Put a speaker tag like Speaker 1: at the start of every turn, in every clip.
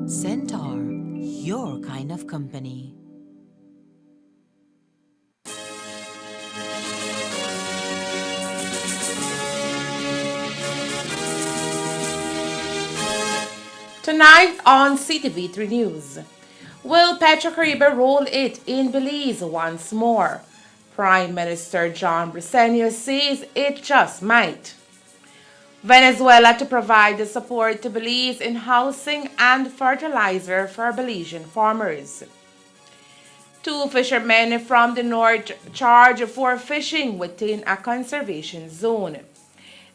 Speaker 1: Centaur, your kind of company.
Speaker 2: Tonight on Ctv3 News, will Petrocaribe roll it in Belize once more? Prime Minister John Briceño says it just might. Venezuela to provide the support to Belize in housing and fertilizer for Belizean farmers. Two fishermen from the north charged for fishing within a conservation zone.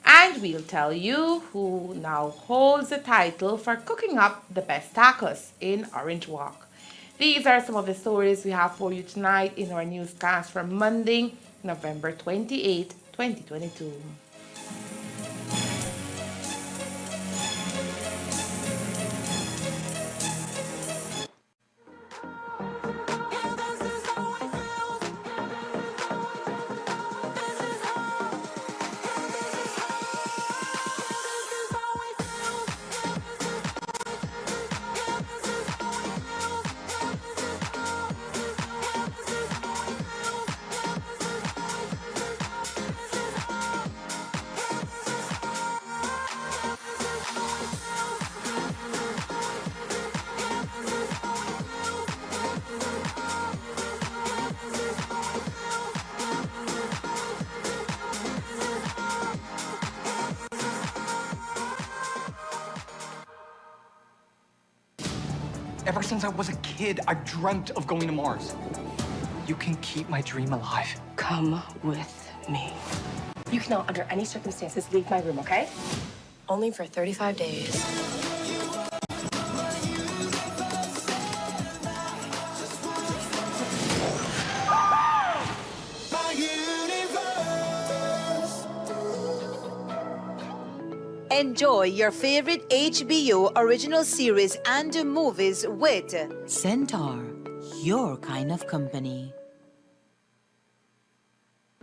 Speaker 2: And we'll tell you who now holds the title for cooking up the best tacos in Orange Walk. These are some of the stories we have for you tonight in our newscast for Monday, November 28, 2022.
Speaker 3: Ever since I was a kid, I've dreamt of going to Mars. You can keep my dream alive.
Speaker 4: Come with me. You cannot, under any circumstances, leave my room, okay? Only for 35 days.
Speaker 1: Enjoy your favorite HBO original series and movies with Centaur, your kind of company.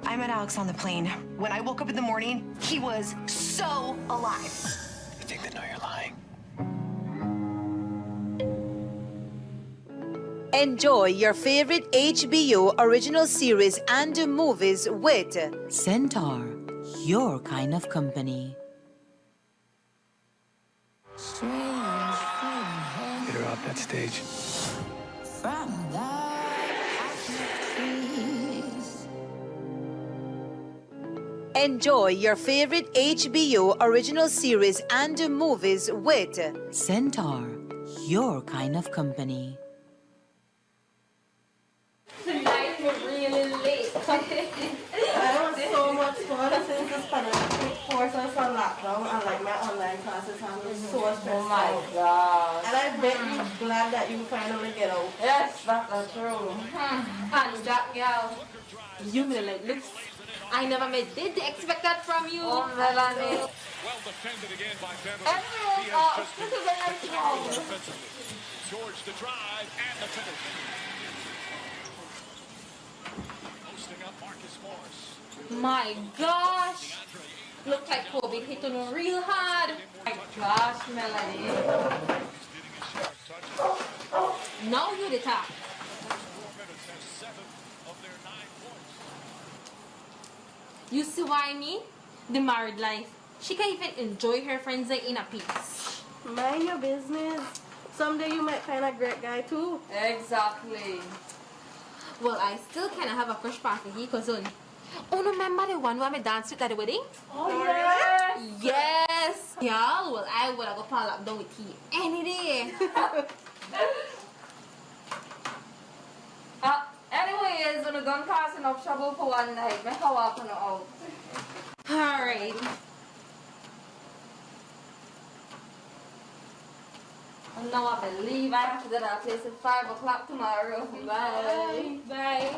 Speaker 5: I met Alex on the plane. When I woke up in the morning, he was so alive.
Speaker 3: You think they know you're lying?
Speaker 1: Enjoy your favorite HBO original series and movies with Centaur, your kind of company.
Speaker 3: Get her off that stage.
Speaker 1: Enjoy your favorite HBO original series and movies with Centaur, your kind of company.
Speaker 6: Tonight we're really late.
Speaker 7: I was so much fun since this pandemic forced us on lockdown and like my online classes have been so stressed
Speaker 6: Oh my
Speaker 7: out.
Speaker 6: god.
Speaker 7: And I bet you're glad that you finally get out.
Speaker 6: Yes, that's true. And that girl, you may like looks. I never did expect that from you. Oh, Melanie.
Speaker 8: Well defended again by Beverly.
Speaker 6: Everyone,
Speaker 8: George the drive and the finish. Posting up Marcus Morris.
Speaker 6: my gosh. Look like Kobe hit on him real hard. My gosh, Melanie. Now you the top. You see why me? The married life. She can even enjoy her friends like in a peace.
Speaker 7: Mind your business. Someday you might find a great guy too.
Speaker 6: Exactly. Well, I still kind of have a crush party here, cousin. Oh, no, remember the one where I danced with at the wedding?
Speaker 7: Oh, yeah?
Speaker 6: Yes. Yeah, well, I would have go pal up down with tea any day.
Speaker 9: Anyways, when the gun cause enough trouble for one night, make her walk on her out.
Speaker 6: Alright.
Speaker 9: Now I believe I have to get that place at 5 o'clock tomorrow. Bye.
Speaker 6: Bye.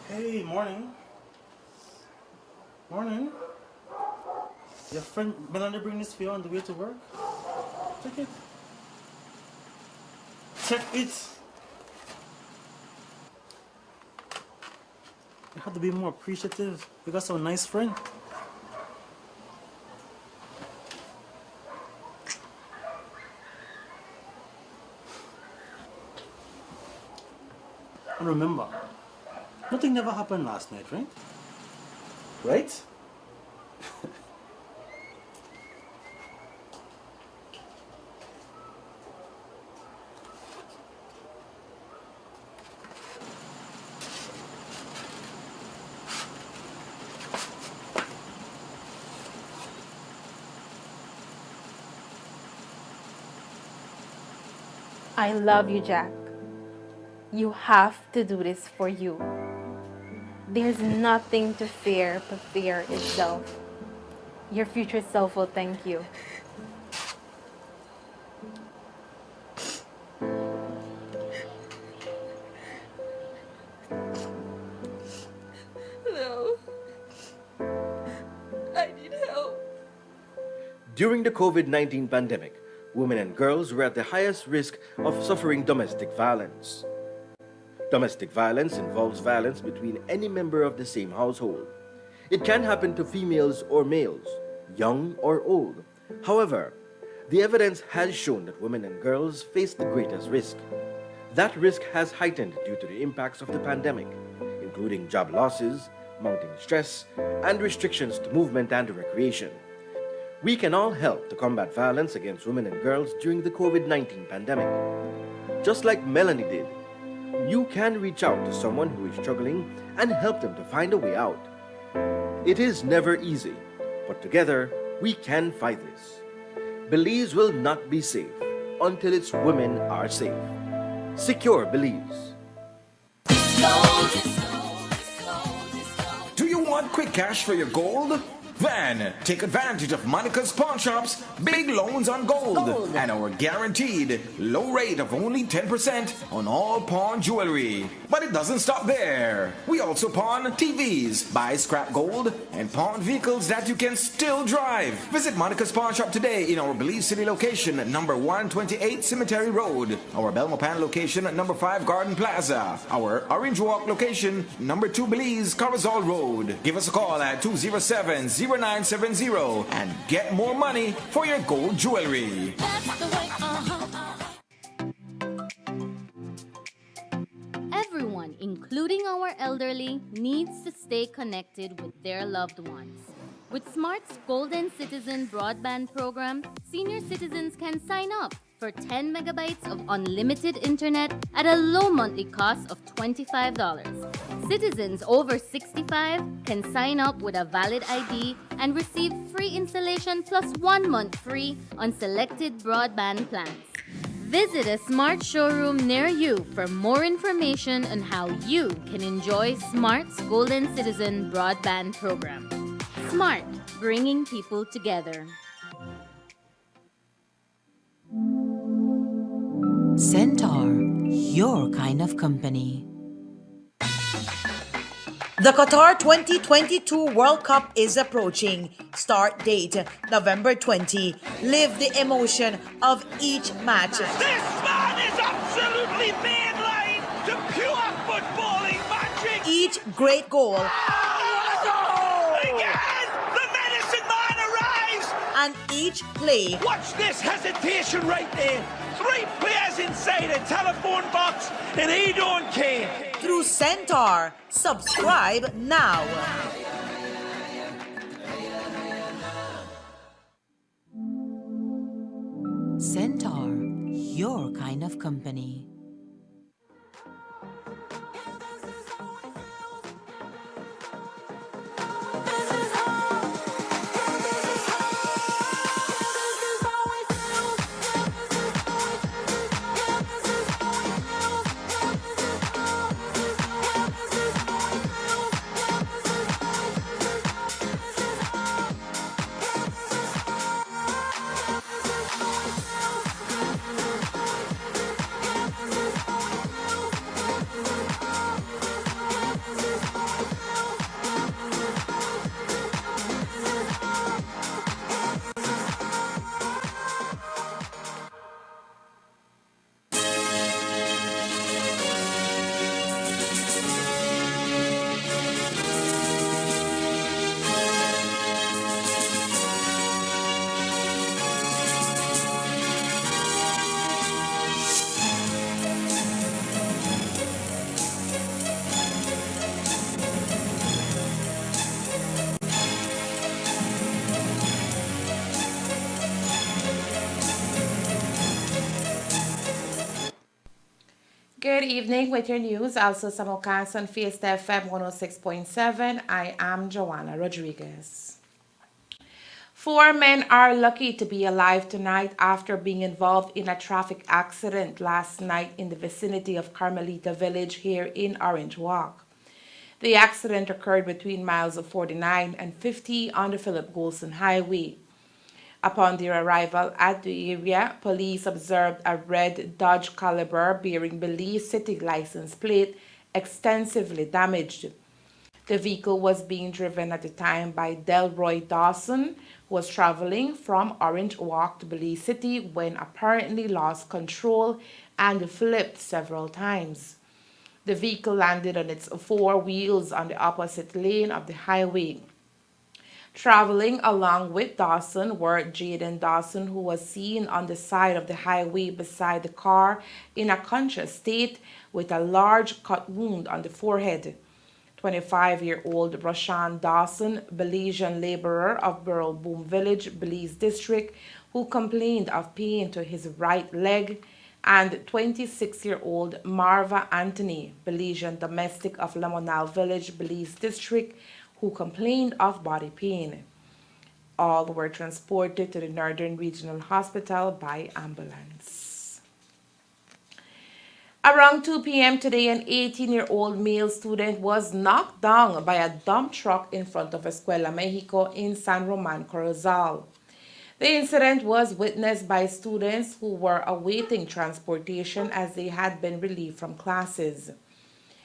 Speaker 10: Hey, morning. Morning. Your friend Melanie bring this for you on the way to work? Check it. Check it. You have to be more appreciative. You got some nice friend. And remember, nothing never happened last night, right? Right?
Speaker 6: I love you, Jack. You have to do this for you. There's nothing to fear but fear itself. Your future self will thank you.
Speaker 9: No. I need help.
Speaker 11: During the COVID-19 pandemic, women and girls were at the highest risk of suffering domestic violence. Domestic violence involves violence between any member of the same household. It can happen to females or males, young or old. However, the evidence has shown that women and girls face the greatest risk. That risk has heightened due to the impacts of the pandemic, including job losses, mounting stress, and restrictions to movement and recreation. We can all help to combat violence against women and girls during the COVID-19 pandemic. Just like Melanie did, you can reach out to someone who is struggling and help them to find a way out. It is never easy, but together we can fight this. Belize will not be safe until its women are safe. Secure Belize.
Speaker 12: Do you want quick cash for your gold? Then take advantage of Monica's Pawn Shop's big loans on gold and our guaranteed low rate of only 10% on all pawn jewelry. But it doesn't stop there. We also pawn TVs, buy scrap gold, and pawn vehicles that you can still drive. Visit Monica's Pawn Shop today in our Belize City location, number 128 Cemetery Road, our Belmopan location, number 5 Garden Plaza, our Orange Walk location, number 2 Belize Carazal Road. Give us a call at 207-0970 and get more money for your gold jewelry.
Speaker 13: Everyone, including our elderly, needs to stay connected with their loved ones. With Smart's Golden Citizen broadband program, senior citizens can sign up for 10 megabytes of unlimited internet at a low monthly cost of $25. Citizens over 65 can sign up with a valid ID and receive free installation plus 1 month free on selected broadband plans. Visit a Smart showroom near you for more information on how you can enjoy Smart's Golden Citizen broadband program. Smart, bringing people together.
Speaker 1: Centaur, your kind of company. The Qatar 2022 World Cup is approaching. Start date November 20. Live the emotion of each match.
Speaker 14: This man is absolutely mainline to pure footballing magic.
Speaker 1: Each great goal.
Speaker 14: Again, the menacing man arrives.
Speaker 1: And each play.
Speaker 14: Watch this hesitation right there. 3 players inside a telephone box, and he don't care.
Speaker 1: Through Centaur. Subscribe now. Centaur, your kind of company.
Speaker 2: Good evening with your news. Also simulcast on Fiesta FM 106.7. I am Joanna Rodriguez. 4 men are lucky to be alive tonight after being involved in a traffic accident last night in the vicinity of Carmelita Village here in Orange Walk. The accident occurred between miles of 49 and 50 on the Philip Golson Highway. Upon their arrival at the area, police observed a red Dodge Caliber bearing Belize City license plate extensively damaged. The vehicle was being driven at the time by Delroy Dawson, who was traveling from Orange Walk to Belize City when apparently lost control and flipped several times. The vehicle landed on its 4 wheels on the opposite lane of the highway. Traveling along with Dawson were Jaden Dawson, who was seen on the side of the highway beside the car in a conscious state with a large cut wound on the forehead. 25-year-old Rashawn Dawson, Belizean laborer of Burrell Boom Village, Belize District, who complained of pain to his right leg, and 26-year-old Marva Anthony, Belizean domestic of Lamonal Village, Belize District, who complained of body pain. All were transported to the Northern Regional Hospital by ambulance. Around 2 p.m. today, an 18-year-old male student was knocked down by a dump truck in front of Escuela Mexico in San Roman Corozal. The incident was witnessed by students who were awaiting transportation as they had been relieved from classes.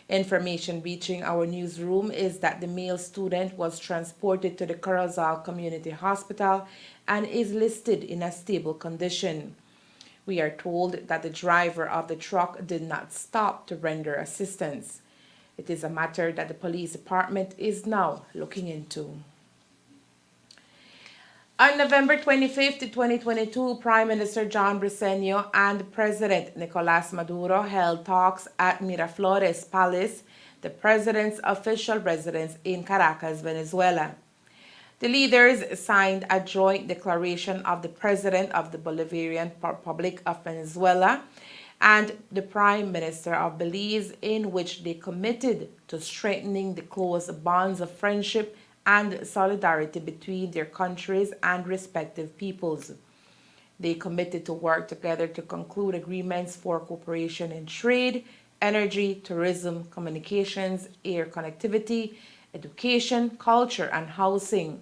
Speaker 2: Information reaching our newsroom is that the male student was transported to the Corozal Community Hospital and is listed in a stable condition. We are told that the driver of the truck did not stop to render assistance. It is a matter that the police department is now looking into. On November 25, 2022, Prime Minister John Briceño and President Nicolás Maduro held talks at Miraflores Palace, the president's official residence in Caracas, Venezuela. The leaders signed a joint declaration of the President of the Bolivarian Republic of Venezuela and the Prime Minister of Belize, in which they committed to strengthening the close bonds of friendship and solidarity between their countries and respective peoples. They committed to work together to conclude agreements for cooperation in trade, energy, tourism, communications, air connectivity, education, culture, and housing.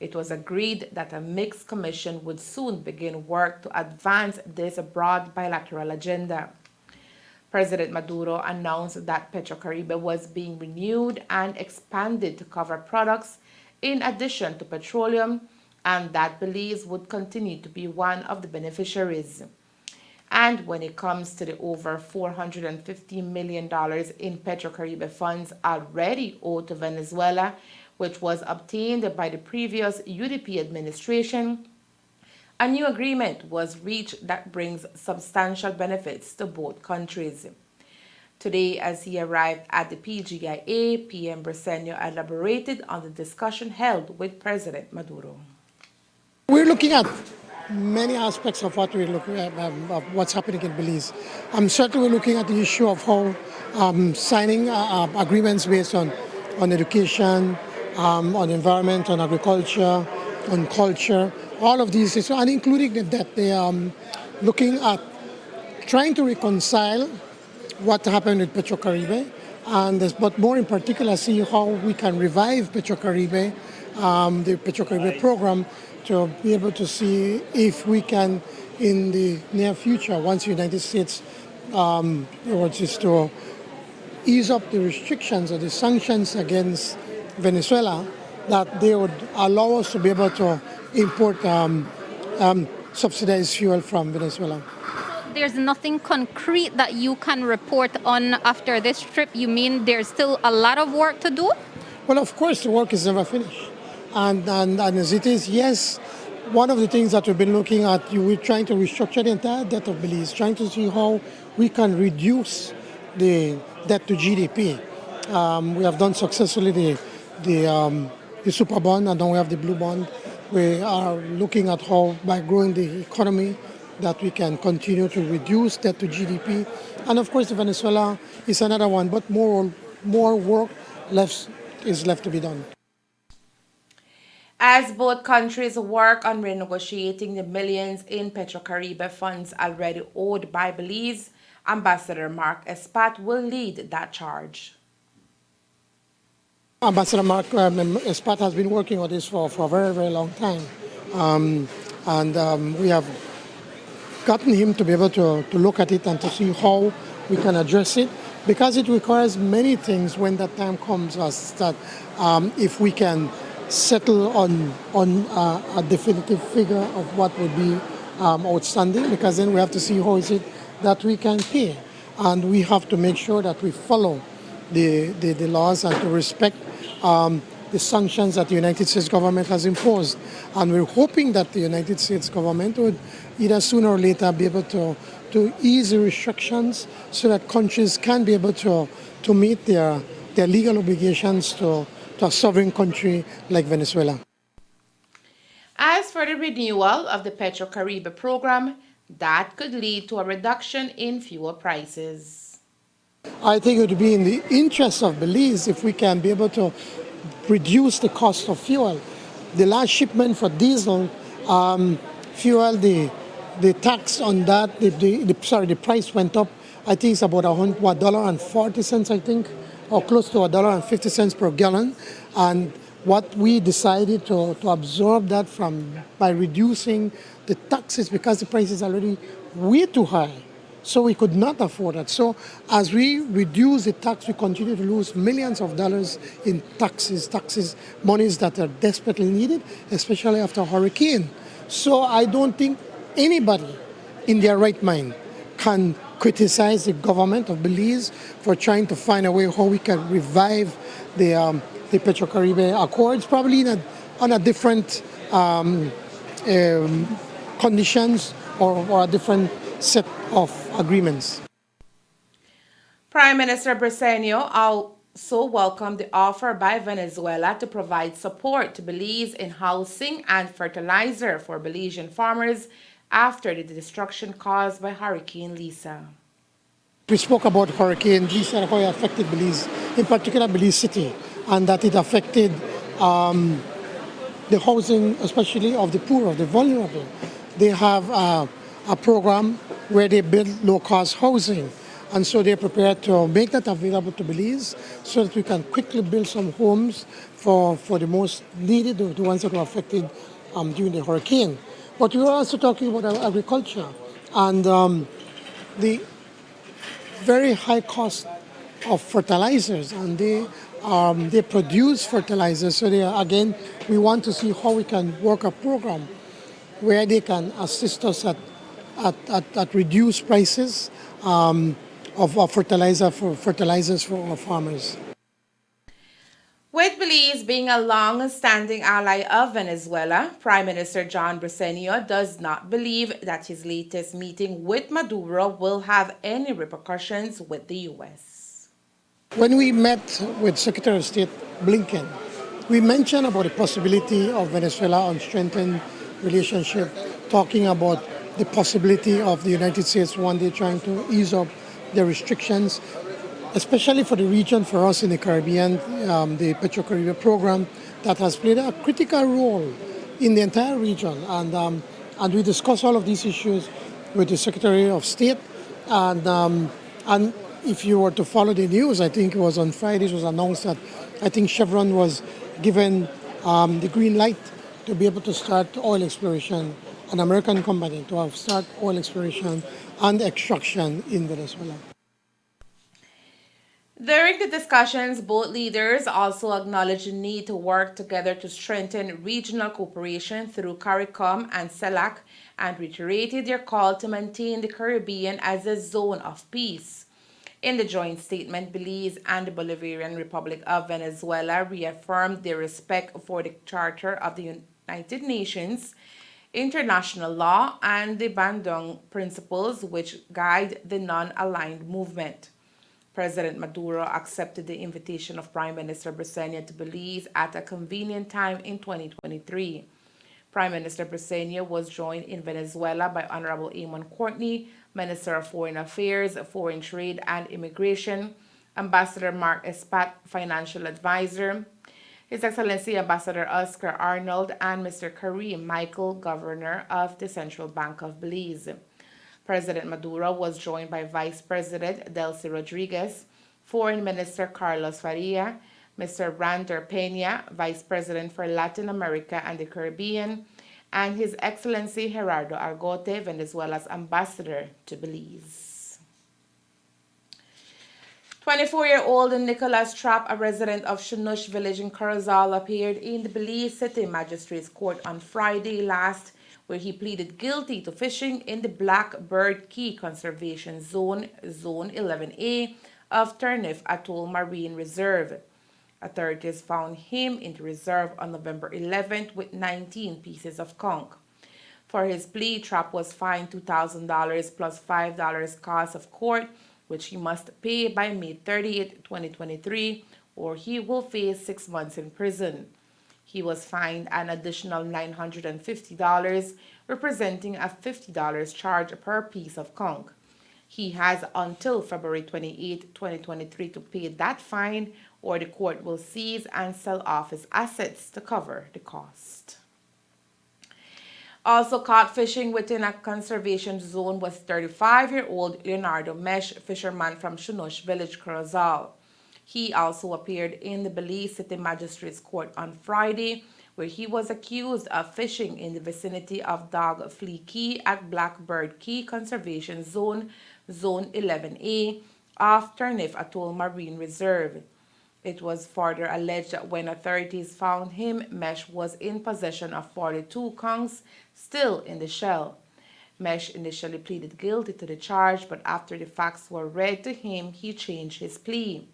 Speaker 2: It was agreed that a mixed commission would soon begin work to advance this broad bilateral agenda. President Maduro announced that Petrocaribe was being renewed and expanded to cover products in addition to petroleum, and that Belize would continue to be one of the beneficiaries. And when it comes to the over $450 million in Petrocaribe funds already owed to Venezuela, which was obtained by the previous UDP administration, a new agreement was reached that brings substantial benefits to both countries. Today, as he arrived at the PGIA, PM Briceño elaborated on the discussion held with President Maduro.
Speaker 15: We're looking at many aspects of what we're looking at, of what's happening in Belize. Certainly, we're looking at the issue of how signing agreements based on education, on environment, on agriculture, on culture, all of these issues, and including that they are looking at trying to reconcile what happened with Petrocaribe, but more in particular, see how we can revive Petrocaribe, the Petrocaribe program, to be able to see if we can, in the near future, once the United States is to ease up the restrictions or the sanctions against Venezuela, that they would allow us to be able to import subsidized fuel from Venezuela.
Speaker 16: There's nothing concrete that you can report on after this trip? You mean there's still a lot of work to do?
Speaker 15: Well, of course, the work is never finished. And as it is, yes, one of the things that we've been looking at, we're trying to restructure the entire debt of Belize, trying to see how we can reduce the debt to GDP. We have done successfully the super bond, and now we have the blue bond. We are looking at how, by growing the economy, that we can continue to reduce debt to GDP. And of course, Venezuela is another one, but more work is left to be done.
Speaker 2: As both countries work on renegotiating the millions in Petrocaribe funds already owed by Belize, Ambassador Mark Espat will lead that charge.
Speaker 15: Ambassador Mark Espat has been working on this for a very, very long time. We have gotten him to be able to look at it and to see how we can address it, because it requires many things when that time comes, as that if we can settle on a definitive figure of what would be outstanding, because then we have to see how is it that we can pay. And we have to make sure that we follow the laws and to respect the sanctions that the United States government has imposed. And we're hoping that the United States government would either sooner or later be able to ease the restrictions so that countries can be able to meet their legal obligations to a sovereign country like Venezuela.
Speaker 2: As for the renewal of the Petrocaribe program, that could lead to a reduction in fuel prices.
Speaker 15: I think it would be in the interest of Belize if we can be able to reduce the cost of fuel. The last shipment for diesel fuel, the tax on that, the price went up. I think it's about $1.40, I think, or close to $1.50 per gallon. And what we decided to absorb that by reducing the taxes, because the price is already way too high. So we could not afford it. So as we reduce the tax, we continue to lose millions of dollars in taxes, monies that are desperately needed, especially after a hurricane. So I don't think anybody in their right mind can criticize the government of Belize for trying to find a way how we can revive the Petrocaribe Accords, probably on a different conditions or a different set of agreements.
Speaker 2: Prime Minister Briceño also welcomed the offer by Venezuela to provide support to Belize in housing and fertilizer for Belizean farmers after the destruction caused by Hurricane Lisa.
Speaker 15: We spoke about Hurricane Lisa and how it affected Belize, in particular Belize City, and that it affected the housing, especially of the poor, of the vulnerable. They have a program where they build low-cost housing, and so they're prepared to make that available to Belize so that we can quickly build some homes for the most needed, the ones that were affected during the hurricane. But we were also talking about agriculture and the very high cost of fertilizers, and they produce fertilizers. So we want to see how we can work a program where they can assist us at reduced prices of fertilizers for our farmers.
Speaker 2: With Belize being a long-standing ally of Venezuela, Prime Minister John Briceño does not believe that his latest meeting with Maduro will have any repercussions with the U.S.
Speaker 15: When we met with Secretary of State Blinken, we mentioned about the possibility of Venezuela on strengthened relationship, talking about the possibility of the United States one day trying to ease up the restrictions, especially for the region, for us in the Caribbean, the Petrocaribe program that has played a critical role in the entire region. And we discussed all of these issues with the Secretary of State. And if you were to follow the news, I think it was on Friday, it was announced that I think Chevron was given the green light to be able to start oil exploration, an American company to start oil exploration and extraction in Venezuela.
Speaker 2: During the discussions, both leaders also acknowledged the need to work together to strengthen regional cooperation through CARICOM and CELAC, and reiterated their call to maintain the Caribbean as a zone of peace. In the joint statement, Belize and the Bolivarian Republic of Venezuela reaffirmed their respect for the Charter of the United Nations, international law, and the Bandung principles which guide the non-aligned movement. President Maduro accepted the invitation of Prime Minister Briceño to Belize at a convenient time in 2023. Prime Minister Briceño was joined in Venezuela by Honorable Eamon Courtney, Minister of Foreign Affairs, Foreign Trade and Immigration, Ambassador Mark Espat, Financial Advisor, His Excellency Ambassador Oscar Arnold, and Mr. Kareem Michael, Governor of the Central Bank of Belize. President Maduro was joined by Vice President Delcy Rodriguez, Foreign Minister Carlos Faria, Mr. Brander Peña, Vice President for Latin America and the Caribbean, and His Excellency Gerardo Argote, Venezuela's ambassador to Belize. 24-year-old Nicholas Trapp, a resident of Shanush village in Corozal, appeared in the Belize City Magistrates Court on Friday last, where he pleaded guilty to fishing in the Blackbird Key Conservation Zone, Zone 11A of Turnif Atoll Marine Reserve. Authorities found him in the reserve on November 11th with 19 pieces of conch. For his plea, Trapp was fined $2,000 plus $5 cost of court, which he must pay by May 30th, 2023, or he will face 6 months in prison. He was fined an additional $950, representing a $50 charge per piece of conch. He has until February 28, 2023 to pay that fine, or the court will seize and sell off his assets to cover the cost. Also caught fishing within a conservation zone was 35-year-old Leonardo Mesh, fisherman from Shanush Village, Corozal. He also appeared in the Belize City Magistrates Court on Friday, where he was accused of fishing in the vicinity of Dog Flea Key at Blackbird Key Conservation Zone, Zone 11A, off Turnif Atoll Marine Reserve. It was further alleged that when authorities found him, Mesh was in possession of 42 conchs still in the shell. Mesh initially pleaded guilty to the charge, but after the facts were read to him, he changed his plea.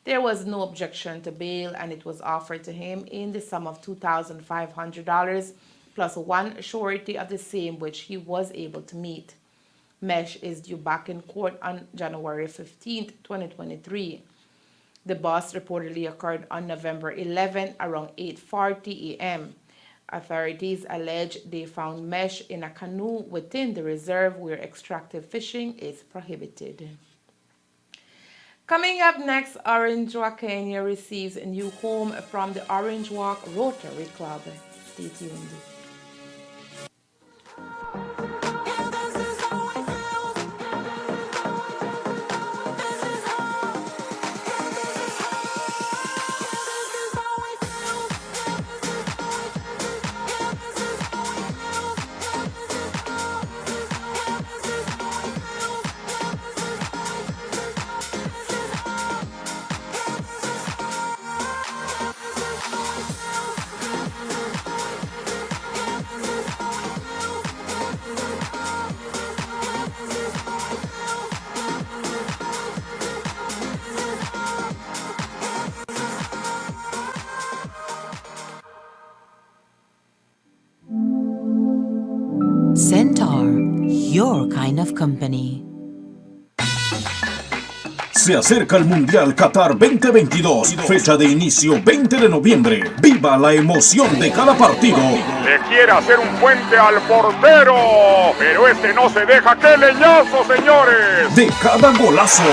Speaker 2: There was no objection to bail, and it was offered to him in the sum of $2,500 plus one surety of the same, which he was able to meet. Mesh is due back in court on January 15, 2023. The bust reportedly occurred on November 11 around 8:40 a.m. Authorities allege they found Mesh in a canoe within the reserve where extractive fishing is prohibited. Coming up next, Orange Walk Kenya receives a new home from the Orange Walk Rotary Club. Stay tuned.
Speaker 1: Centaur, your kind of company.
Speaker 17: Se acerca el Mundial Qatar 2022, fecha de inicio 20 de noviembre. Viva la emoción de cada partido.
Speaker 18: Le quiere hacer un puente al portero, pero este no se deja. ¡Qué leñazo, señores!
Speaker 17: De cada golazo.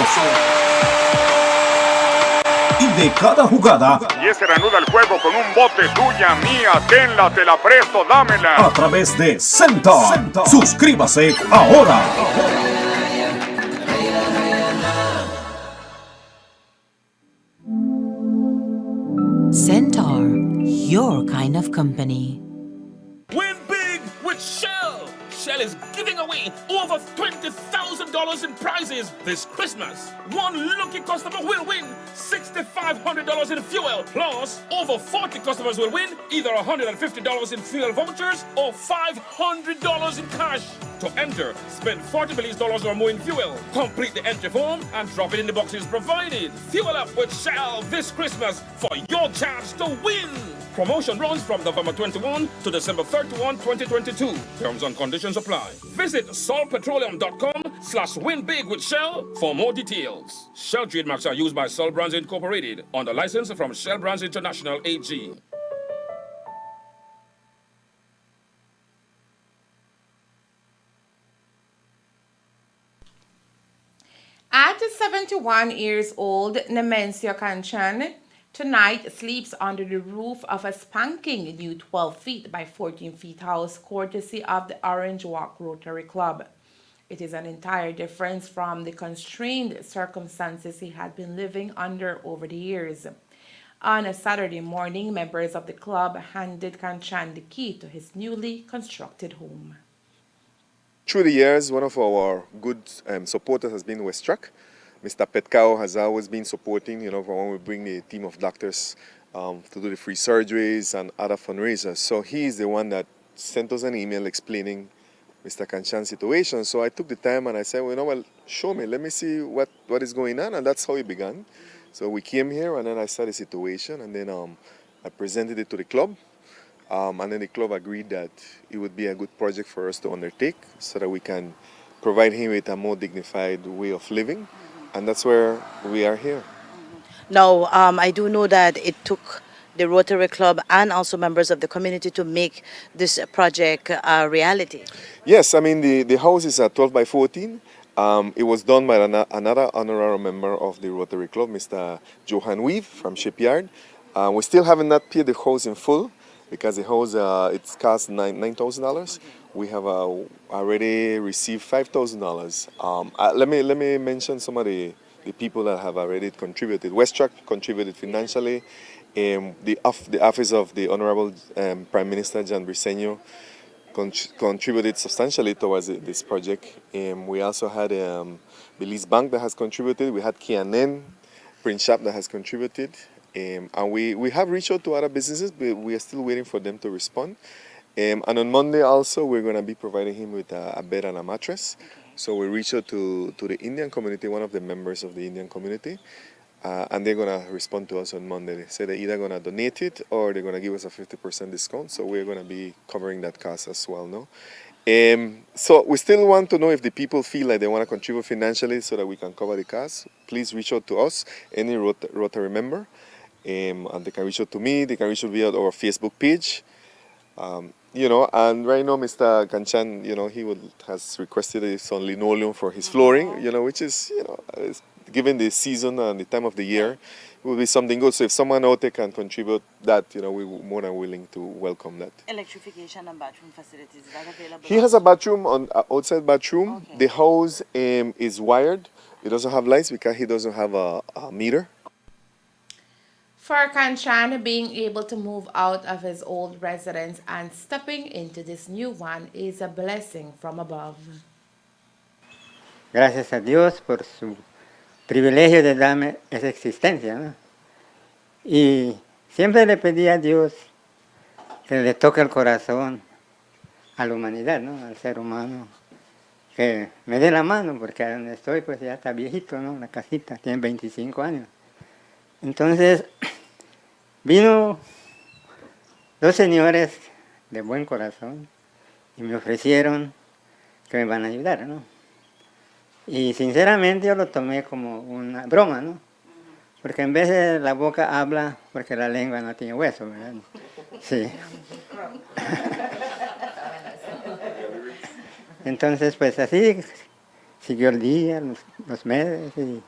Speaker 17: Y de cada jugada.
Speaker 18: Y ese reanuda el juego con un bote tuya, mía, tenla, te la presto, dámela.
Speaker 17: A través de Centaur. Suscríbase ahora.
Speaker 1: Centaur, your kind of company.
Speaker 19: Win big with Shell! Shell is giving away over $20,000 in prizes this Christmas. One lucky customer will win $6,500 in fuel. Plus, over 40 customers will win either $150 in fuel vouchers or $500 in cash. To enter, spend $40 Belize or more in fuel. Complete the entry form and drop it in the boxes provided. Fuel up with Shell this Christmas for your chance to win. Promotion runs from November 21 to December 31, 2022. Terms and conditions apply. Visit solpetroleum.com/winbig with Shell for more details. Shell trademarks are used by Sol Brands Incorporated under license from Shell Brands International AG.
Speaker 2: At 71 years old, Nemencio Kanchan tonight sleeps under the roof of a spanking new 12 feet by 14 feet house courtesy of the Orange Walk Rotary Club. It is an entire difference from the constrained circumstances he had been living under over the years. On a Saturday morning, members of the club handed Kanchan the key to his newly constructed home.
Speaker 20: Through the years, one of our good supporters has been Westrack. Mr. Petkao has always been supporting, when we bring the team of doctors to do the free surgeries and other fundraisers. So he is the one that sent us an email explaining Mr. Kanchan's situation. So I took the time and I said, well, show me, let me see what is going on. And that's how it began. So we came here and then I saw the situation and then I presented it to the club. And then the club agreed that it would be a good project for us to undertake so that we can provide him with a more dignified way of living. And that's where we are here.
Speaker 21: Now, I do know that it took the Rotary Club and also members of the community to make this project a reality.
Speaker 20: Yes, I mean, the house is 12 by 14. It was done by another honorary member of the Rotary Club, Mr. Johan Weave from Shipyard. We still haven't not paid the house in full because the house, it's cost $9,000. We have already received $5,000. Let me mention some of the people that have already contributed. Westrack contributed financially. The office of the Honorable Prime Minister John Briceño contributed substantially towards this project. We also had Belize Bank that has contributed. We had KNN Print Shop that has contributed. And we have reached out to other businesses, but we are still waiting for them to respond. And on Monday also, we're going to be providing him with a bed and a mattress. So we reached out to the Indian community, one of the members of the Indian community, and they're going to respond to us on Monday. They say they're either going to donate it or they're going to give us a 50% discount. So we're going to be covering that cost as well, no? So we still want to know if the people feel like they want to contribute financially so that we can cover the cost. Please reach out to us, any Rotary member. And they can reach out to me, they can reach out via our Facebook page. And right now Mr. Kanchan, he has requested some linoleum for his flooring, which is, given the season and the time of the year, it will be something good. So if someone out there can contribute that, we're more than willing to welcome that.
Speaker 21: Electrification and bathroom facilities, is that available?
Speaker 20: He has a bathroom, outside bathroom. Okay. The house is wired. It doesn't have lights because he doesn't have a meter.
Speaker 2: For Kanchan, being able to move out of his old residence and stepping into this new one is a blessing from above.
Speaker 22: Gracias a Dios por su privilegio de darme esa existencia, ¿no? Y siempre le pedí a Dios que le toque el corazón a la humanidad, ¿no? Al ser humano, que me dé la mano, porque donde estoy pues ya está viejito, ¿no? La casita, tiene 25 años. Entonces, vino dos señores de buen corazón y me ofrecieron que me van a ayudar, ¿no? Y sinceramente yo lo tomé como una broma, ¿no? Porque en vez de la boca habla, porque la lengua no tiene hueso, ¿verdad? Sí. Entonces, pues así siguió el día, los meses. Y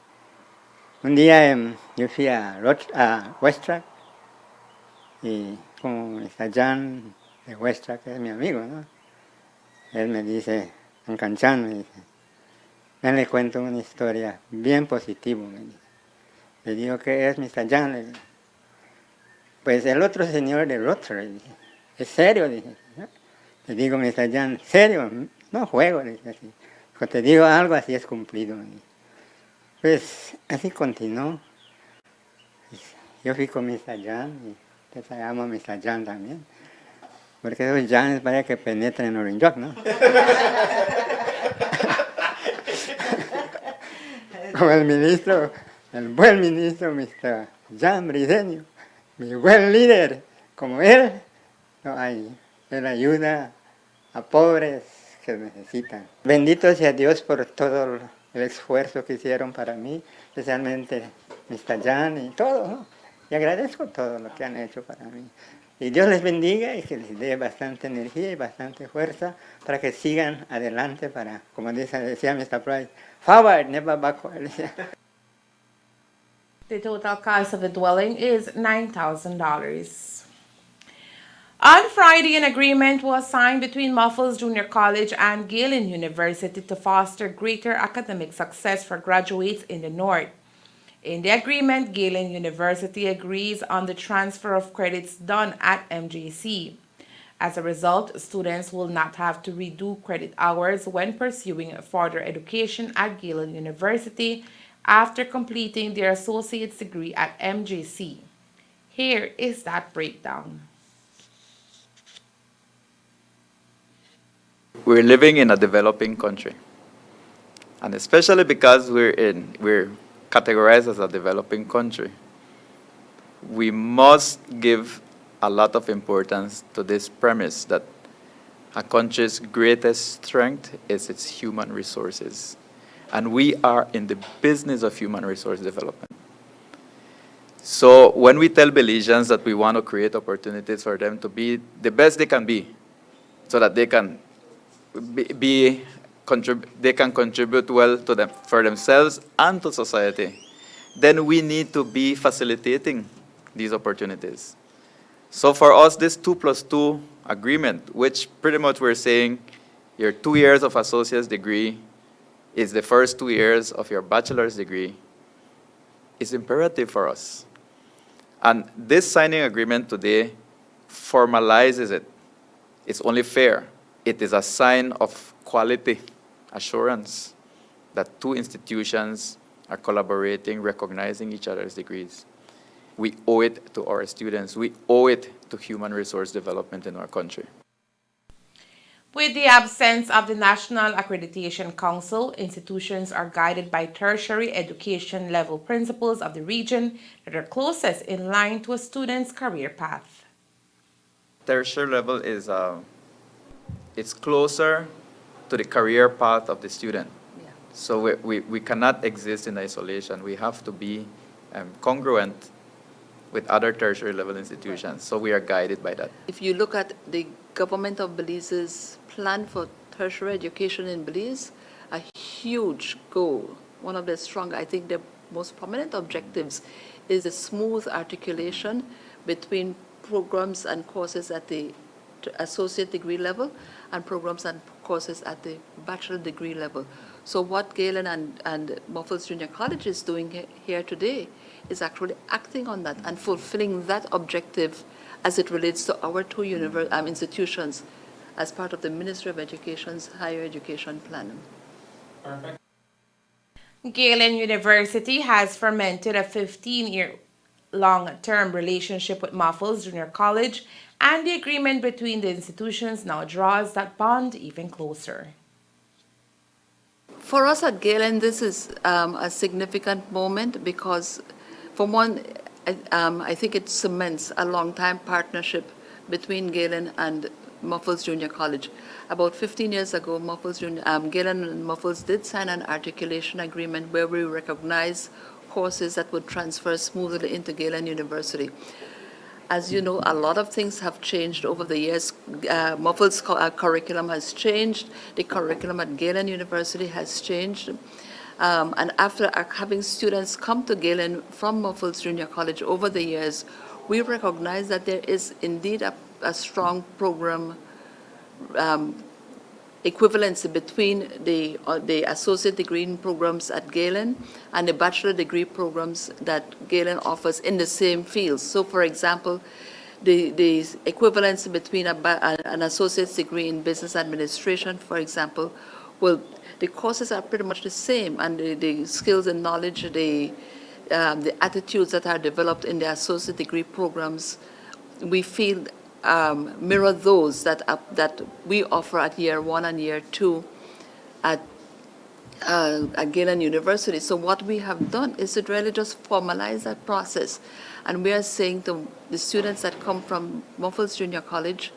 Speaker 22: un día yo fui a Westrack y como está Jan de Westrack, que es mi amigo, ¿no? Él me dice, en Kanchan, me dice, él le cuento una historia bien positiva, me dice. Le digo, ¿qué es Mr. Jan? Le digo, pues el otro señor de Rotary, dice, ¿es serio? Dice, ¿no? Le digo, Mr. Jan, ¿serio? No juego, dice así. Cuando te digo algo, así es cumplido. Pues así continuó. Yo fui con Mr. Jan, y usted se llama Mr. Jan también, porque esos Janes vaya que penetran en Orange, ¿no? Como el ministro, el buen ministro, Mr. Jan Briceño, mi buen líder, como él, no hay. Él ayuda a pobres que necesitan. Bendito sea Dios por todo el esfuerzo que hicieron para mí, especialmente Mr. Jan y todo, ¿no? Y agradezco todo lo que han hecho para mí. Y Dios les bendiga y que les dé bastante energía y bastante fuerza para que sigan adelante para, como decía Mr. Price, forward, never backward.
Speaker 2: The total cost of the dwelling is $9,000. On Friday, an agreement was signed between Muffles Junior College and Galen University to foster greater academic success for graduates in the North. In the agreement, Galen University agrees on the transfer of credits done at MJC. As a result, students will not have to redo credit hours when pursuing further education at Galen University after completing their associate's degree at MJC. Here is that breakdown.
Speaker 4: We're living in a developing country. And especially because we're categorized as a developing country, we must give a lot of importance to this premise that a country's greatest strength is its human resources. And we are in the business of human resource development. So when we tell Belizeans that we want to create opportunities for them to be the best they can be, so that they can contribute well to them, for themselves and to society, then we need to be facilitating these opportunities. So for us, this 2+2 agreement, which pretty much we're saying your 2 years of associate's degree is the first 2 years of your bachelor's degree, is imperative for us. And this signing agreement today formalizes it. It's only fair. It is a sign of quality assurance that two institutions are collaborating, recognizing each other's degrees. We owe it to our students. We owe it to human resource development in our country.
Speaker 2: With the absence of the National Accreditation Council, institutions are guided by tertiary education level principles of the region that are closest in line to a student's career path.
Speaker 4: Tertiary level is it's closer to the career path of the student. Yeah. So we cannot exist in isolation. We have to be congruent with other tertiary level institutions. So we are guided by that.
Speaker 5: If you look at the government of Belize's plan for tertiary education in Belize, a huge goal, one of the strong, I think the most prominent objectives is the smooth articulation between programs and courses at the associate degree level and programs and courses at the bachelor degree level. So what Galen and Muffles Junior College is doing here today is actually acting on that and fulfilling that objective as it relates to our two institutions as part of the Ministry of Education's higher education plan.
Speaker 2: Perfect. Galen University has fermented a 15-year long-term relationship with Muffles Junior College, and the agreement between the institutions now draws that bond even closer.
Speaker 5: For us at Galen, this is a significant moment because, for one, I think it cements a long-time partnership between Galen and Muffles Junior College. About 15 years ago, Galen and Muffles did sign an articulation agreement where we recognize courses that would transfer smoothly into Galen University. As you know, a lot of things have changed over the years. Muffles' curriculum has changed. The curriculum at Galen University has changed. And after having students come to Galen from Muffles Junior College over the years, we recognize that there is indeed a strong program equivalency between the associate degree programs at Galen and the bachelor degree programs that Galen offers in the same fields. So, for example, the equivalency between an associate's degree in business administration, for example, well, the courses are pretty much the same, and the skills and knowledge, the attitudes that are developed in the associate degree programs, we feel mirror those that we offer at year 1 and year 2 at Galen University. So what we have done is to really just formalize that process. And we are saying to the students that come from Muffles Junior College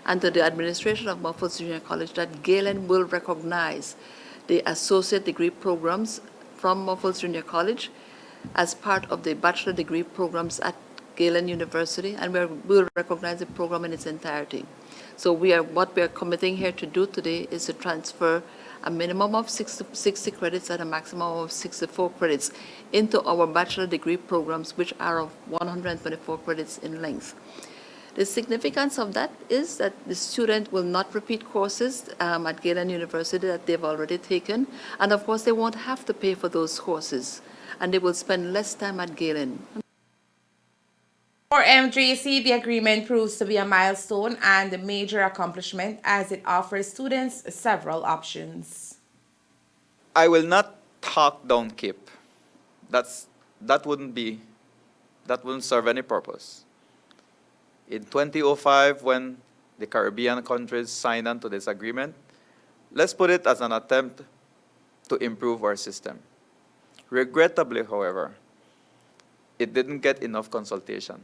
Speaker 5: and to the administration of Muffles Junior College that Galen will recognize the associate degree programs from Muffles Junior College as part of the bachelor degree programs at Galen University, and we'll recognize the program in its entirety. So what we are committing here to do today is to transfer a minimum of 60 credits and a maximum of 64 credits into our bachelor degree programs, which are of 124 credits in length. The significance of that is that the student will not repeat courses at Galen University that they've already taken, and of course they won't have to pay for those courses, and they will spend less time at Galen.
Speaker 2: For MJC, the agreement proves to be a milestone and a major accomplishment as it offers students several options.
Speaker 4: I will not talk down KIP. That wouldn't serve any purpose. In 2005, when the Caribbean countries signed on to this agreement, let's put it as an attempt to improve our system. Regrettably, however, it didn't get enough consultation.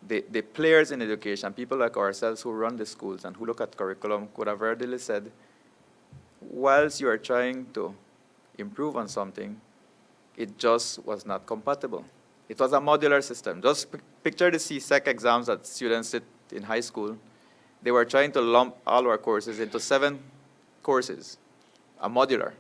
Speaker 4: The players in education, people like ourselves who run the schools and who look at curriculum, could have readily said, whilst you are trying to improve on something, it just was not compatible. It was a modular system. Just picture the CSEC exams that students sit in high school. They were trying to lump all our courses into 7 courses, a modular.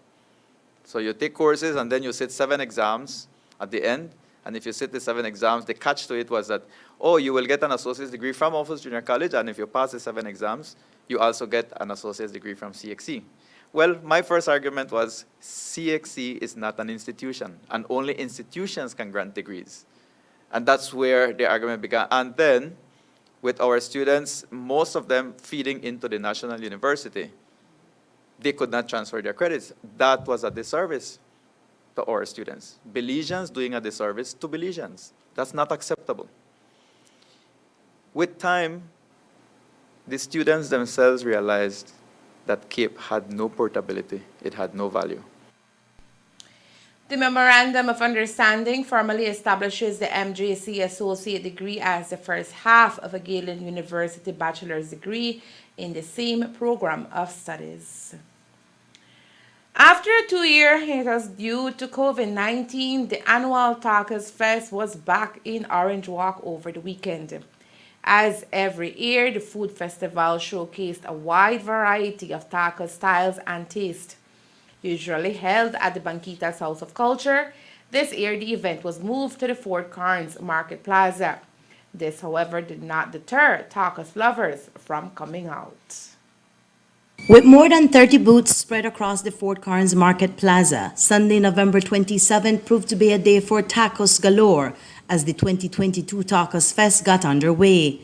Speaker 4: So you take courses and then you sit 7 exams at the end. And if you sit the 7 exams, the catch to it was that, oh, you will get an associate's degree from Offers Junior College, and if you pass the 7 exams, you also get an associate's degree from CXC. Well, my first argument was CXC is not an institution, and only institutions can grant degrees. And that's where the argument began. And then, with our students, most of them feeding into the national university, they could not transfer their credits. That was a disservice to our students. Belizeans doing a disservice to Belizeans. That's not acceptable. With time, the students themselves realized that KIP had no portability, it had no value.
Speaker 2: The Memorandum of Understanding formally establishes the MJC Associate degree as the first half of a Galen University bachelor's degree in the same program of studies. After a 2-year hiatus due to COVID-19, the annual Tacos Fest was back in Orange Walk over the weekend. As every year, the food festival showcased a wide variety of taco styles and tastes. Usually held at the Banquitas House of Culture, this year the event was moved to the Fort Carnes Market Plaza. This, however, did not deter tacos lovers from coming out.
Speaker 21: With more than 30 booths spread across the Fort Carnes Market Plaza, Sunday, November 27th proved to be a day for tacos galore as the 2022 Tacos Fest got underway.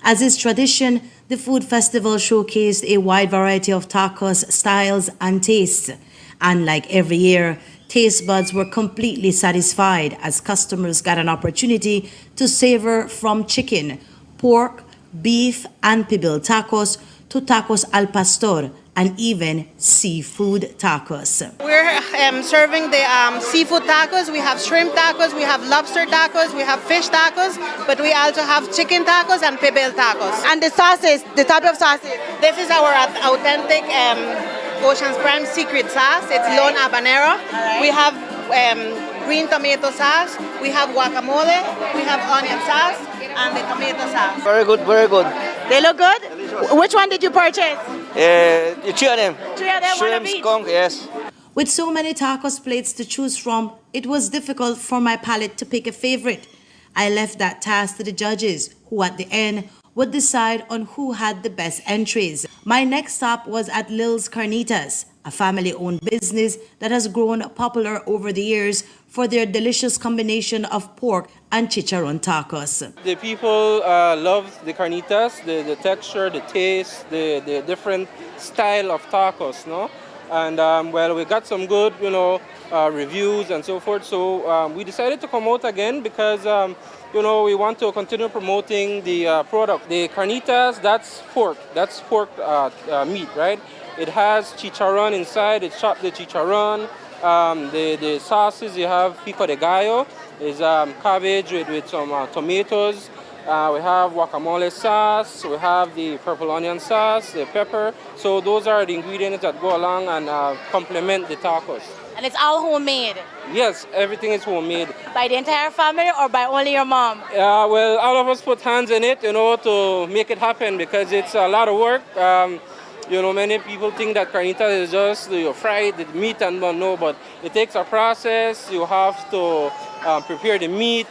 Speaker 21: As is tradition, the food festival showcased a wide variety of tacos styles and tastes. And like every year, taste buds were completely satisfied as customers got an opportunity to savor from chicken, pork, beef, and pibil tacos to tacos al pastor and even seafood tacos.
Speaker 7: We're serving the seafood tacos. We have shrimp tacos, we have lobster tacos, we have fish tacos, but we also have chicken tacos and pibil tacos. And the sauces, the type of sauces. This is our authentic Ocean's Prime secret sauce. It's Lone Habanero. We have green tomato sauce, we have guacamole, we have onion sauce, and the tomato sauce.
Speaker 3: Very good, very good.
Speaker 7: They look good? Which one did you purchase?
Speaker 3: The 3 of them.
Speaker 7: 3 of them, one of
Speaker 3: Shrimp,
Speaker 7: each?
Speaker 3: skunk, yes.
Speaker 21: With so many tacos plates to choose from, it was difficult for my palate to pick a favorite. I left that task to the judges, who at the end would decide on who had the best entries. My next stop was at Lil's Carnitas, a family-owned business that has grown popular over the years for their delicious combination of pork and chicharron tacos.
Speaker 8: The people love the carnitas, the texture, the taste, the different style of tacos, no? And well, we got some good, reviews and so forth. So we decided to come out again because, we want to continue promoting the product. The carnitas, that's pork meat, right? It has chicharron inside. It's chopped the chicharron. The sauces, you have pico de gallo, is cabbage with some tomatoes. We have guacamole sauce. We have the purple onion sauce, the pepper. So those are the ingredients that go along and complement the tacos.
Speaker 7: And it's all homemade?
Speaker 8: Yes, everything is homemade.
Speaker 7: By the entire family or by only your mom?
Speaker 8: Well, all of us put hands in it, to make it happen because it's a lot of work. Many people think that carnitas is just you fry the meat and no, but it takes a process. You have to prepare the meat.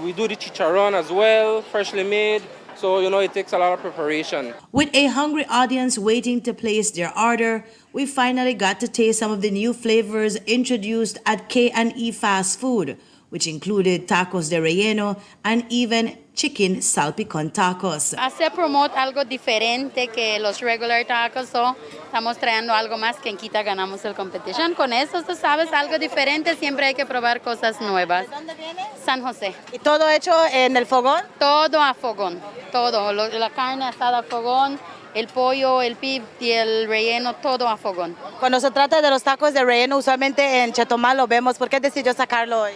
Speaker 8: We do the chicharron as well, freshly made. So, it takes a lot of preparation.
Speaker 21: With a hungry audience waiting to place their order, we finally got to taste some of the new flavors introduced at K&E Fast Food, which included tacos de relleno and even chicken salpicón tacos.
Speaker 6: Hace promote algo diferente que los regular tacos, so estamos trayendo algo más que en Quita ganamos el competition. Con eso, tú sabes, algo diferente, siempre hay que probar cosas nuevas.
Speaker 7: ¿De dónde viene?
Speaker 6: San José.
Speaker 7: ¿Y todo hecho en el fogón?
Speaker 6: Todo a fogón, todo. La carne asada a fogón, el pollo, el pib y el relleno, todo a fogón.
Speaker 7: Cuando se trata de los tacos de relleno, usualmente en Chetumal lo vemos. ¿Por qué decidió sacarlo hoy?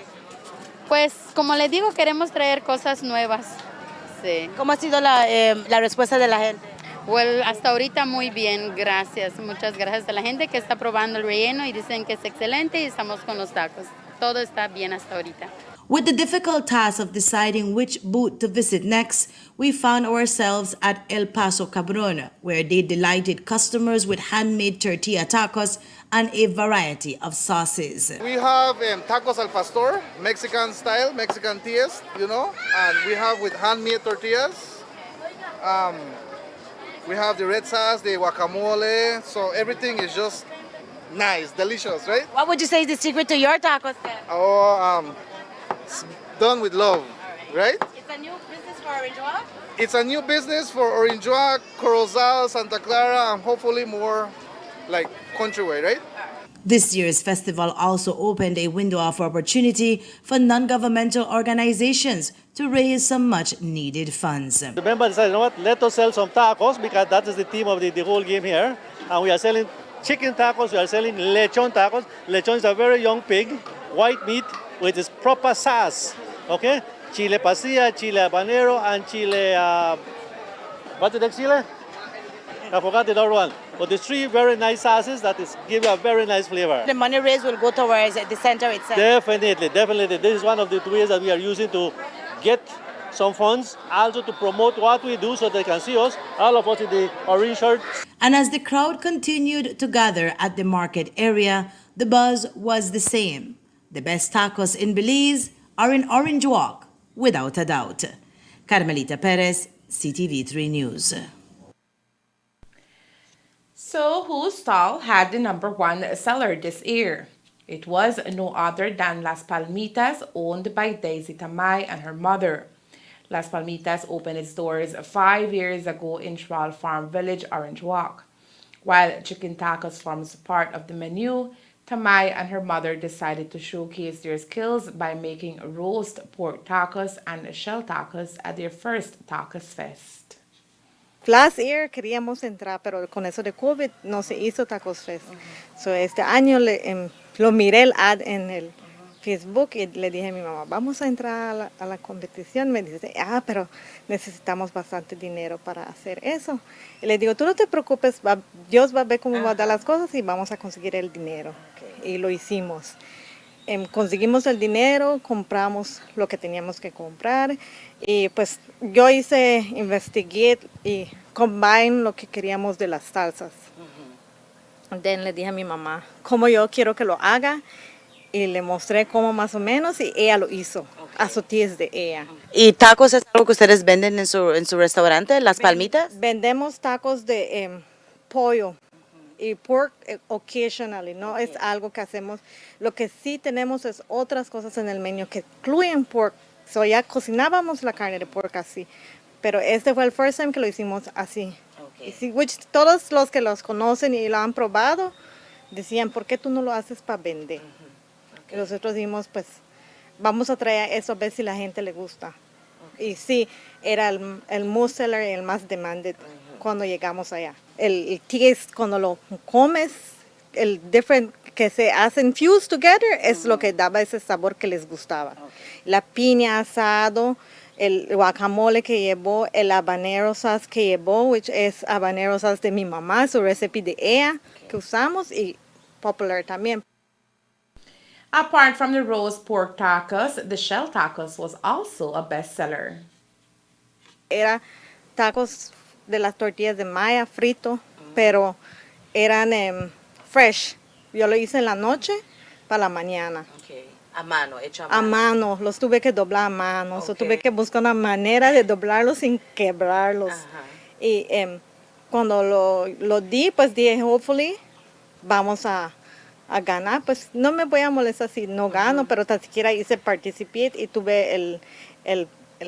Speaker 6: Pues, como les digo, queremos traer cosas nuevas. Sí.
Speaker 7: ¿Cómo ha sido la respuesta de la gente?
Speaker 6: Well, hasta ahorita muy bien, gracias. Muchas gracias a la gente que está probando el relleno y dicen que es excelente y estamos con los tacos. Todo está bien hasta ahorita.
Speaker 21: With the difficult task of deciding which booth to visit next, we found ourselves at El Paso Cabron, where they delighted customers with handmade tortilla tacos and a variety of sauces.
Speaker 10: We have tacos al pastor, Mexican style, Mexican taste, and we have with handmade tortillas. We have the red sauce, the guacamole, so everything is just nice, delicious, right?
Speaker 7: What would you say is the secret to your tacos then?
Speaker 10: It's done with love, right?
Speaker 7: It's a new business for Orinjoa?
Speaker 10: It's a new business for Orinjoa, Corozal, Santa Clara, and hopefully more like countrywide, right?
Speaker 21: This year's festival also opened a window of opportunity for non-governmental organizations to raise some much-needed funds.
Speaker 23: The members decided, let us sell some tacos because that is the theme of the whole game here. And we are selling chicken tacos, we are selling lechon tacos. Lechon is a very young pig, white meat with its proper sauce, okay? Chile pasilla, chile habanero, and chile, what's the next chile? I forgot the other one. But the three very nice sauces that give a very nice flavor.
Speaker 7: The money raised will go towards the center itself.
Speaker 23: Definitely. This is one of the ways that we are using to get some funds, also to promote what we do so they can see us, all of us in the orange shirts.
Speaker 21: And as the crowd continued to gather at the market area, the buzz was the same. The best tacos in Belize are in Orange Walk, without a doubt. Carmelita Perez, Ctv3 News.
Speaker 2: So, whose stall had the #1 seller this year? It was no other than Las Palmitas, owned by Daisy Tamay and her mother. Las Palmitas opened its doors 5 years ago in Schwal Farm Village, Orange Walk. While chicken tacos forms part of the menu, Tamay and her mother decided to showcase their skills by making roast pork tacos and shell tacos at their first Tacos Fest.
Speaker 24: Last year queríamos entrar, pero con eso de COVID no se hizo Tacos Fest. So este año lo miré el ad en el Facebook y le dije a mi mamá, vamos a entrar a la competición. Me dice, pero necesitamos bastante dinero para hacer eso. Y le digo, tú no te preocupes, Dios va a ver cómo va a dar las cosas y vamos a conseguir el dinero. Y lo hicimos. Conseguimos el dinero, compramos lo que teníamos que comprar y pues yo investigué y combine lo que queríamos de las salsas. Then le dije a mi mamá cómo yo quiero que lo haga y le mostré cómo más o menos y ella lo hizo a su tía de ella.
Speaker 7: ¿Y tacos es algo que ustedes venden en su restaurante, Las Palmitas?
Speaker 24: Vendemos tacos de pollo. Y pork occasionally, no es algo que hacemos. Lo que sí tenemos es otras cosas en el menú que incluyen pork. So ya cocinábamos la carne de pork así, pero este fue el first time que lo hicimos así. Y sí, todos los que los conocen y lo han probado decían, ¿por qué tú no lo haces para vender? Y nosotros dijimos, pues vamos a traer eso a ver si la gente le gusta. Y sí, era el most seller y el más demanded cuando llegamos allá. El taste, cuando lo comes, el different que se hacen fuse together es lo que daba ese sabor que les gustaba. La piña asado, el guacamole que llevó, el habanero sauce que llevó, which es habanero sauce de mi mamá, su recipe de ella que usamos y popular también.
Speaker 2: Apart from the roast pork tacos, the shell tacos was also a bestseller.
Speaker 24: Era tacos de las tortillas de maya frito, pero eran fresh. Yo lo hice en la noche para la mañana.
Speaker 1: A mano, hecho
Speaker 24: A mano, los tuve que doblar a mano, so tuve que buscar una manera de doblarlos sin quebrarlos. Y cuando lo di, pues dije, hopefully, vamos a ganar. Pues no me voy a molestar si no gano, pero tan siquiera hice participate y tuve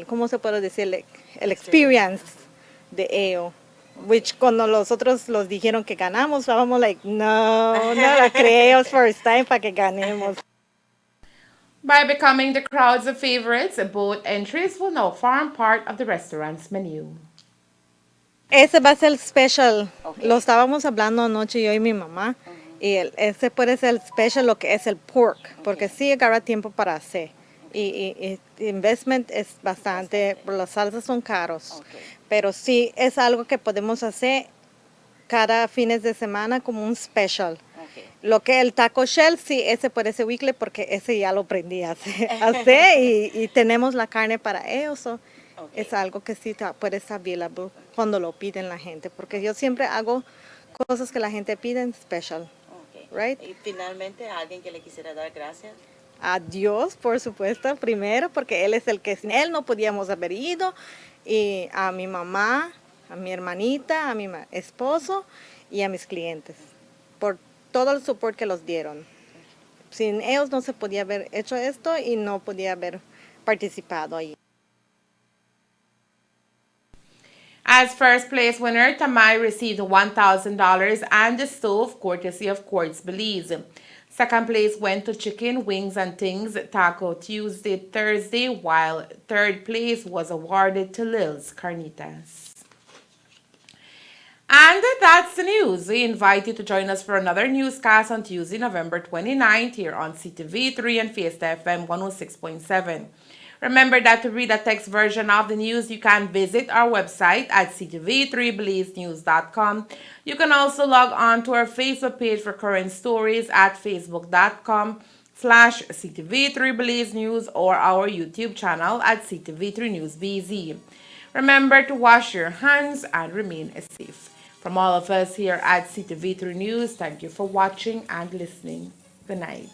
Speaker 24: ¿cómo se puede decir? El experience de ello. Which cuando los otros los dijeron que ganamos, estábamos like, no la creo, first time para que ganemos.
Speaker 2: By becoming the crowd's favorites, both entries will now form part of the restaurant's menu.
Speaker 24: Ese va a ser special. Lo estábamos hablando anoche yo y mi mamá. Y ese puede ser el special, lo que es el pork, porque sí agarra tiempo para hacer. Y investment es bastante, las salsas son caros. Pero sí es algo que podemos hacer cada fines de semana como un special. Lo que el taco shell, sí, ese puede ser weekly porque ese ya lo aprendí a hacer y tenemos la carne para ellos. So es algo que sí puede estar available cuando lo piden la gente, porque yo siempre hago cosas que la gente pide special. Right?
Speaker 1: Y finalmente, alguien que le quisiera dar gracias.
Speaker 24: A Dios, por supuesto, primero, porque Él es el que sin Él no podíamos haber ido, y a mi mamá, a mi hermanita, a mi esposo y a mis clientes, por todo el support que los dieron. Sin ellos no se podía haber hecho esto y no podía haber participado ahí.
Speaker 2: As first place winner, Tamay received $1,000 and a stove courtesy of Quartz Belize. Second place went to Chicken, Wings and Things Taco Tuesday, Thursday, while third place was awarded to Lil's Carnitas. And that's the news. We invite you to join us for another newscast on Tuesday, November 29th here on Ctv3 and Fiesta FM 106.7. Remember that to read a text version of the news, you can visit our website at ctv3blizznews.com. You can also log on to our Facebook page for current stories at facebook.com/ctv3blizznews or our YouTube channel at ctv3 News BZ. Remember to wash your hands and remain safe. From all of us here at Ctv3 News, thank you for watching and listening. Good night.